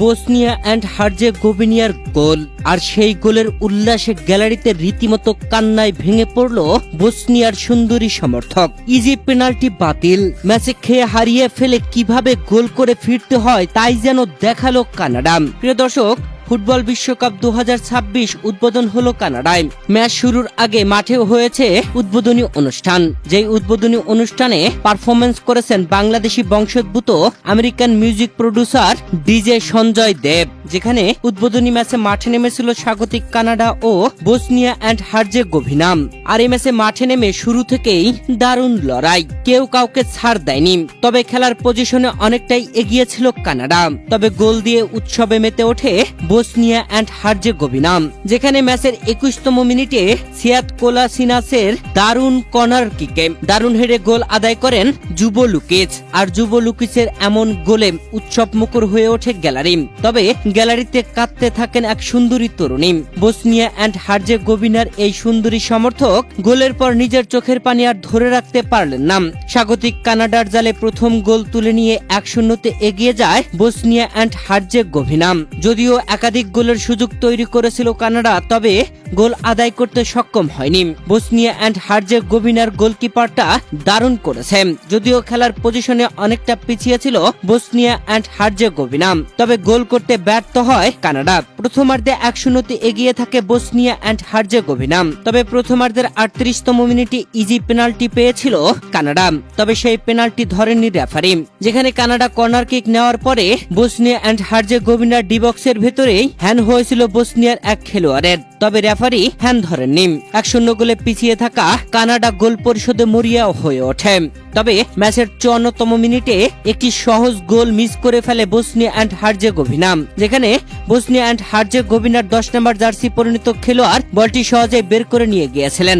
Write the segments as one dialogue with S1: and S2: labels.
S1: Bosnia and হার্জেগোভিনার গোল। আর সেই গোলের উল্লাসে গ্যালারিতে রীতিমতো কান্নায় ভেঙে পড়ল বসনিয়ার সুন্দরী সমর্থক। ইজি পেনাল্টি বাতিল, ম্যাচে খেয়ে হারিয়ে ফেলে কিভাবে গোল করে ফিরতে হয় তাই যেন দেখালো কানাডা। প্রিয় দর্শক, ফুটবল বিশ্বকাপ 2026 উদ্বোধন হলো কানাডায়। ম্যাচ শুরুর আগে মাঠে হয়েছে উদ্বোধনী অনুষ্ঠান। যেই উদ্বোধনী অনুষ্ঠানে পারফরমেন্স করেছেন বাংলাদেশি বংশোদ্ভূত American music producer DJ Sanjay Dev. যেখানে উদ্বোধনী ম্যাচে মাঠে নেমেছিল স্বাগতিক কানাডা ও বসনিয়া অ্যান্ড হার্জেগোভিনা। আর এই ম্যাচে মাঠে নেমে শুরু থেকেই দারুণ লড়াই, কেউ কাউকে ছাড় দেয়নি। তবে খেলার পজিশনে অনেকটাই এগিয়ে ছিল কানাডা। তবে গোল দিয়ে উৎসবে মেতে ওঠে বসনিয়া অ্যান্ড হার্জেগোভিনা। যেখানে ম্যাচের 21তম মিনিটে সিয়াদ কোলাসিনাসের দারুণ কর্নার কিকে দারুণ হেডে গোল আদায় করেন যুব লুকিচ। আর যুব লুকিচের এমন গোলে উৎসব মুখর হয়ে ওঠে গ্যালারি। তবে গ্যালারিতে কাঁদতে থাকেন এক সুন্দরী তরুণী। বসনিয়া অ্যান্ড হার্জেগোভিনার এই সুন্দরী সমর্থক গোলের পর নিজের চোখের পানি আর ধরে রাখতে পারলেন না। স্বাগতিক কানাডার জালে প্রথম গোল তুলে নিয়ে 1-0 এগিয়ে যায় বসনিয়া অ্যান্ড হার্জেগোভিনা। যদিও একাধিক গোলের সুযোগ তৈরি করেছিল কানাডা, তবে গোল আদায় করতে সক্ষম হয়নি। বসনিয়া অ্যান্ড হার্জেগোভিনার গোলকিপারটা দারুণ করেছে। যদিও খেলার পজিশনে অনেকটা পিছিয়ে ছিল বসনিয়া অ্যান্ড হার্জেগোভিনা, তবে গোল করতে ব্যর্থ হয় কানাডা। প্রথমার্ধে 1-0 এগিয়ে থাকে বসনিয়া অ্যান্ড হার্জেগোভিনা। তবে প্রথমার্ধের 38তম মিনিটে ইজি পেনাল্টি পেয়েছিল কানাডা। তবে সেই পেনাল্টি ধরেননি রেফারি। যেখানে কানাডা কর্নার কিক নেওয়ার পরে বসনিয়া অ্যান্ড হার্জেগোভিনার ডি বক্সের ভেতরেই হ্যান্ড হয়েছিল বসনিয়ার এক খেলোয়াড়ের। তবে রেফারি হ্যান্ড ধরেননি। 1-0 গোলে পিছিয়ে থাকা কানাডা গোল পরিশোধে মরিয়া হয়ে ওঠে। তবে ম্যাচের 54তম মিনিটে একটি সহজ গোল মিস করে ফেলে বসনিয়া অ্যান্ড হার্জেগোভিনা। যেখানে বসনিয়া অ্যান্ড হার্জেগোভিনার 10 নম্বর জার্সি পরিণত খেলোয়াড় বলটি সহজে বের করে নিয়ে গিয়েছিলেন।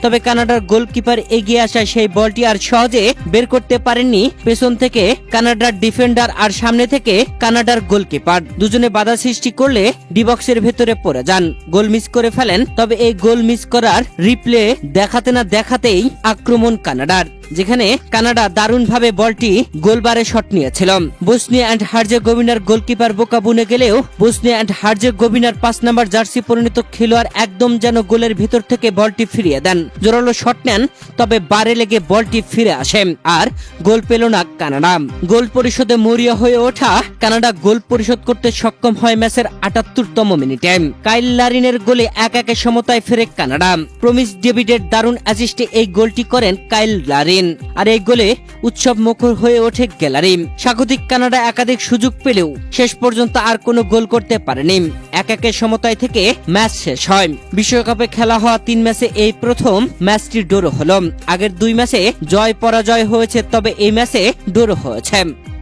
S1: তবে কানাডার গোলকিপার এগিয়ে আসায় সেই বলটি আর সহজে বের করতে পারেননি পেছন থেকে কানাডার ডিফেন্ডার আর সামনে থেকে কানাডার গোলকিপার। দুজনে বাধা সৃষ্টি করলে ডি বক্সের ভেতরে পড়ে যান, গোল মিস করে ফেলেন। তবে এই গোল মিস করার রিপ্লে দেখাতে না দেখাতেই আক্রমণ কানাডার। যেখানে কানাডা দারুণভাবে বলটি গোলবারে শট নিয়েছিল। বসনিয়া অ্যান্ড হার্জেগোভিনার গোলকিপার বোকা বুনে গেলেও বসনিয়া অ্যান্ড হার্জেগোভিনার 5 নম্বর জার্সি পরিণত খেলোয়াড় একদম যেন গোলের ভিতর থেকে বলটি ফিরিয়ে দেন। জোরালো শট নেন, তবে বারে লেগে বলটি ফিরে আসে আর গোল পেল না কানাডা। গোল পরিশোধে মরিয়া হয়ে ওঠা কানাডা গোল পরিশোধ করতে সক্ষম হয় ম্যাচের 78তম মিনিটে। কাইল লারিনের গোলে 1-1 সমতায় ফেরে কানাডা। প্রমিস ডেভিডের দারুণ অ্যাসিস্টে এই গোলটি করেন কাইল লারিন। আর এই গোলে উৎসব মুখর হয়ে ওঠে গ্যালারি। স্বাগতিক কানাডা একাধিক সুযোগ পেলেও শেষ পর্যন্ত আর কোনো গোল করতে পারেনি। 1-1 সমতায় থেকে ম্যাচ শেষ হয়। বিশ্বকাপে খেলা হওয়া 3 ম্যাচে এই প্রথম ম্যাচটি ড্র হলো। আগের 2 ম্যাচে জয় পরাজয় হয়েছে, তবে এই ম্যাচে ড্র হয়েছে।